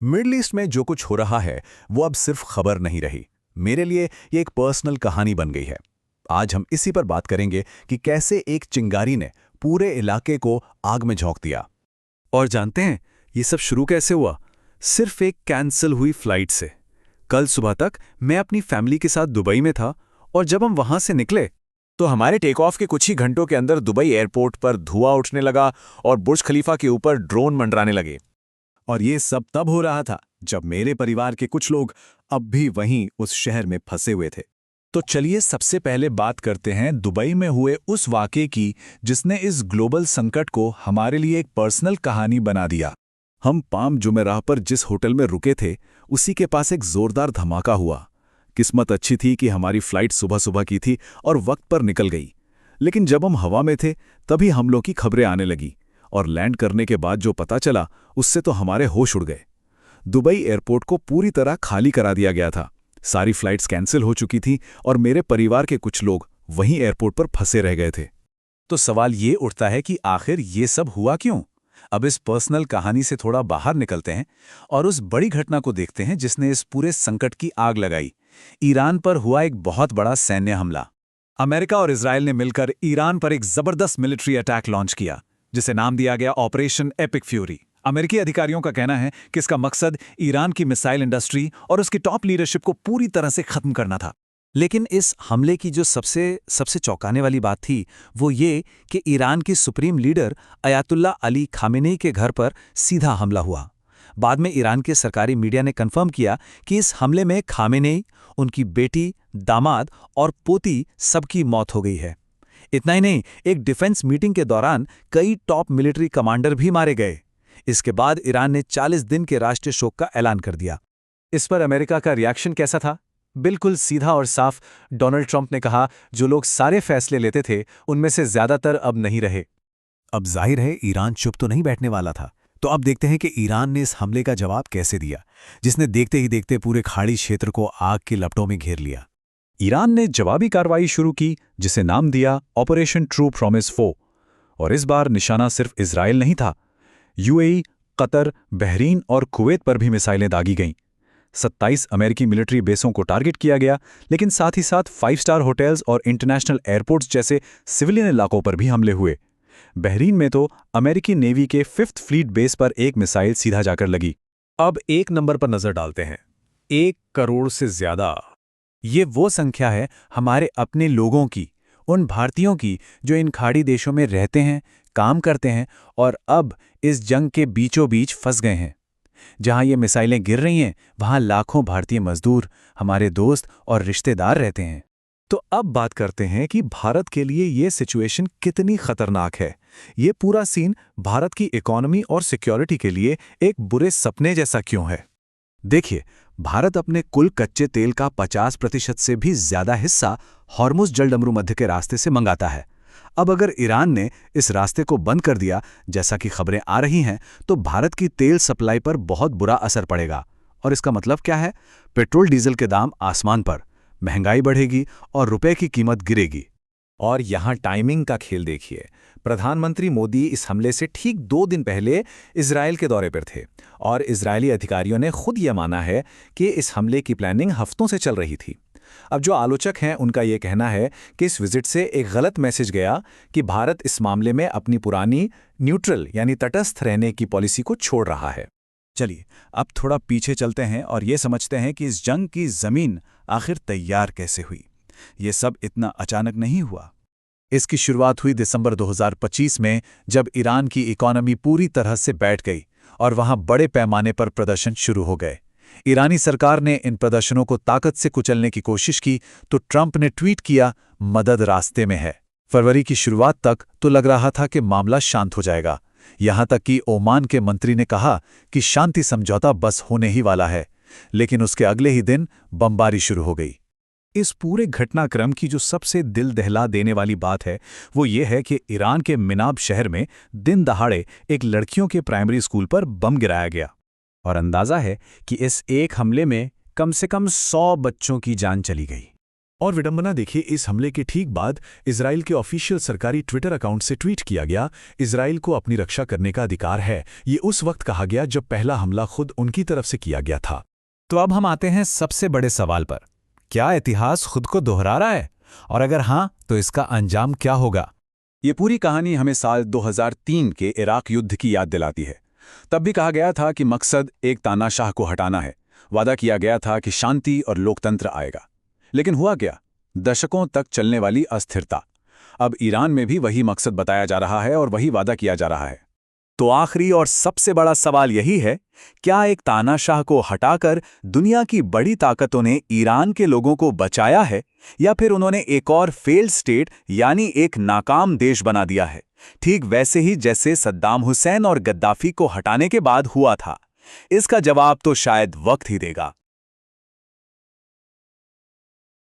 Middle east में जो कुछ हो रहा है वो अब सिर्फ खबर नहीं रही। मेरे लिए ये एक पर्सनल कहानी बन गई है। आज हम इसी पर बात करेंगे कि कैसे एक चिंगारी ने पूरे इलाके को आग में झोंक दिया। और जानते हैं ये सब शुरू कैसे हुआ? सिर्फ एक कैंसिल हुई फ्लाइट से। कल सुबह तक मैं अपनी फैमिली के साथ दुबई में था और जब हम वहां से निकले तो हमारे टेक ऑफ के कुछ ही घंटों के अंदर दुबई एयरपोर्ट पर धुआं उठने लगा और बुर्ज खलीफा के ऊपर ड्रोन मंडराने लगे। और ये सब तब हो रहा था जब मेरे परिवार के कुछ लोग अब भी वहीं उस शहर में फंसे हुए थे। तो चलिए सबसे पहले बात करते हैं दुबई में हुए उस वाक़े की जिसने इस ग्लोबल संकट को हमारे लिए एक पर्सनल कहानी बना दिया। हम पाम जुमेराह पर जिस होटल में रुके थे उसी के पास एक जोरदार धमाका हुआ। किस्मत अच्छी थी कि हमारी फ्लाइट सुबह सुबह की थी और वक्त पर निकल गई। लेकिन जब हम हवा में थे तभी हमलों की खबरें आने लगी और लैंड करने के बाद जो पता चला उससे तो हमारे होश उड़ गए। दुबई एयरपोर्ट को पूरी तरह खाली करा दिया गया था। सारी फ्लाइट्स कैंसिल हो चुकी थीं और मेरे परिवार के कुछ लोग वहीं एयरपोर्ट पर फंसे रह गए थे। तो सवाल ये उठता है कि आखिर ये सब हुआ क्यों? अब इस पर्सनल कहानी से थोड़ा बाहर निकलते हैं और उस बड़ी घटना को देखते हैं जिसने इस पूरे संकट की आग लगाई। ईरान पर हुआ एक बहुत बड़ा सैन्य हमला। अमेरिका और इजराइल ने मिलकर ईरान पर एक जबरदस्त मिलिट्री अटैक लॉन्च किया जिसे नाम दिया गया ऑपरेशन एपिक फ्यूरी। अमेरिकी अधिकारियों का कहना है कि इसका मकसद ईरान की मिसाइल इंडस्ट्री और उसकी टॉप लीडरशिप को पूरी तरह से खत्म करना था। लेकिन इस हमले की जो सबसे चौंकाने वाली बात थी वो ये कि ईरान की supreme leader Ayatollah Ali Khamenei के घर पर सीधा हमला हुआ। बाद में ईरान के सरकारी मीडिया ने कंफर्म किया कि इस हमले में खामेनेई, उनकी बेटी, दामाद और पोती सबकी मौत हो गई है। इतना ही नहीं, एक डिफेंस मीटिंग के दौरान कई टॉप मिलिट्री कमांडर भी मारे गए। इसके बाद ईरान ने 40 दिन के राष्ट्रीय शोक का ऐलान कर दिया। इस पर अमेरिका का रिएक्शन कैसा था? बिल्कुल सीधा और साफ। डोनाल्ड ट्रंप ने कहा जो लोग सारे फैसले लेते थे उनमें से ज्यादातर अब नहीं रहे। अब जाहिर है ईरान चुप तो नहीं बैठने वाला था। तो अब देखते हैं कि ईरान ने इस हमले का जवाब कैसे दिया जिसने देखते ही देखते पूरे खाड़ी क्षेत्र को आग की लपटों में घेर लिया। ईरान ने जवाबी कार्रवाई शुरू की जिसे नाम दिया ऑपरेशन ट्रू प्रॉमिस 4। और इस बार निशाना सिर्फ इजराइल नहीं था। यूएई, कतर, बहरीन और कुवैत पर भी मिसाइलें दागी गईं। 27 अमेरिकी मिलिट्री बेसों को टारगेट किया गया, लेकिन साथ ही साथ 5 स्टार होटल्स और इंटरनेशनल एयरपोर्ट्स जैसे सिविलियन इलाकों पर भी हमले हुए। बहरीन में तो अमेरिकी नेवी के 5th फ्लीट बेस पर एक मिसाइल सीधा जाकर लगी। अब एक नंबर पर नजर डालते हैं, 1 करोड़ से ज्यादा। ये वो संख्या है हमारे अपने लोगों की, उन भारतीयों की जो इन खाड़ी देशों में रहते हैं, काम करते हैं और अब इस जंग के बीचों बीच फंस गए हैं। जहां ये मिसाइलें गिर रही हैं वहां लाखों भारतीय मजदूर, हमारे दोस्त और रिश्तेदार रहते हैं। तो अब बात करते हैं कि भारत के लिए ये सिचुएशन कितनी खतरनाक है। ये पूरा सीन भारत की इकोनॉमी और सिक्योरिटी के लिए एक बुरे सपने जैसा क्यों है? देखिए, भारत अपने कुल कच्चे तेल का 50% से भी ज्यादा हिस्सा हॉर्मुज़ जलडमरू मध्य के रास्ते से मंगाता है। अब अगर ईरान ने इस रास्ते को बंद कर दिया, जैसा कि खबरें आ रही हैं, तो भारत की तेल सप्लाई पर बहुत बुरा असर पड़ेगा। और इसका मतलब क्या है? पेट्रोल डीजल के दाम आसमान पर, महंगाई बढ़ेगी और रुपए की कीमत गिरेगी। और यहाँ टाइमिंग का खेल देखिए। प्रधानमंत्री मोदी इस हमले से ठीक 2 दिन पहले इजराइल के दौरे पर थे और इजरायली अधिकारियों ने खुद यह माना है कि इस हमले की प्लानिंग हफ्तों से चल रही थी। अब जो आलोचक हैं उनका यह कहना है कि इस विजिट से एक गलत मैसेज गया कि भारत इस मामले में अपनी पुरानी न्यूट्रल यानी तटस्थ रहने की पॉलिसी को छोड़ रहा है। चलिए अब थोड़ा पीछे चलते हैं और ये समझते हैं कि इस जंग की जमीन आखिर तैयार कैसे हुई। ये सब इतना अचानक नहीं हुआ। इसकी शुरुआत हुई दिसंबर 2025 में, जब ईरान की इकोनॉमी पूरी तरह से बैठ गई और वहां बड़े पैमाने पर प्रदर्शन शुरू हो गए। ईरानी सरकार ने इन प्रदर्शनों को ताकत से कुचलने की कोशिश की तो ट्रंप ने ट्वीट किया, मदद रास्ते में है। फरवरी की शुरुआत तक तो लग रहा था कि मामला शांत हो जाएगा। यहां तक कि ओमान के मंत्री ने कहा कि शांति समझौता बस होने ही वाला है। लेकिन उसके अगले ही दिन बमबारी शुरू हो गई। इस पूरे घटनाक्रम की जो सबसे दिल दहला देने वाली बात है वो ये है कि ईरान के मिनाब शहर में दिन दहाड़े एक लड़कियों के प्राइमरी स्कूल पर बम गिराया गया। और अंदाजा है कि इस एक हमले में कम से कम 100 बच्चों की जान चली गई। और विडंबना देखिए, इस हमले के ठीक बाद इजराइल के ऑफिशियल सरकारी ट्विटर अकाउंट से ट्वीट किया गया, इजराइल को अपनी रक्षा करने का अधिकार है। ये उस वक्त कहा गया जब पहला हमला खुद उनकी तरफ से किया गया था। तो अब हम आते हैं सबसे बड़े सवाल पर। क्या इतिहास खुद को दोहरा रहा है? और अगर हां, तो इसका अंजाम क्या होगा? ये पूरी कहानी हमें साल 2003 के इराक युद्ध की याद दिलाती है। तब भी कहा गया था कि मकसद एक तानाशाह को हटाना है। वादा किया गया था कि शांति और लोकतंत्र आएगा। लेकिन हुआ क्या? दशकों तक चलने वाली अस्थिरता। अब ईरान में भी वही मकसद बताया जा रहा है और वही वादा किया जा रहा है। तो आखिरी और सबसे बड़ा सवाल यही है, क्या एक तानाशाह को हटाकर दुनिया की बड़ी ताकतों ने ईरान के लोगों को बचाया है, या फिर उन्होंने एक और फेल्ड स्टेट यानी एक नाकाम देश बना दिया है, ठीक वैसे ही जैसे सद्दाम हुसैन और गद्दाफी को हटाने के बाद हुआ था? इसका जवाब तो शायद वक्त ही देगा।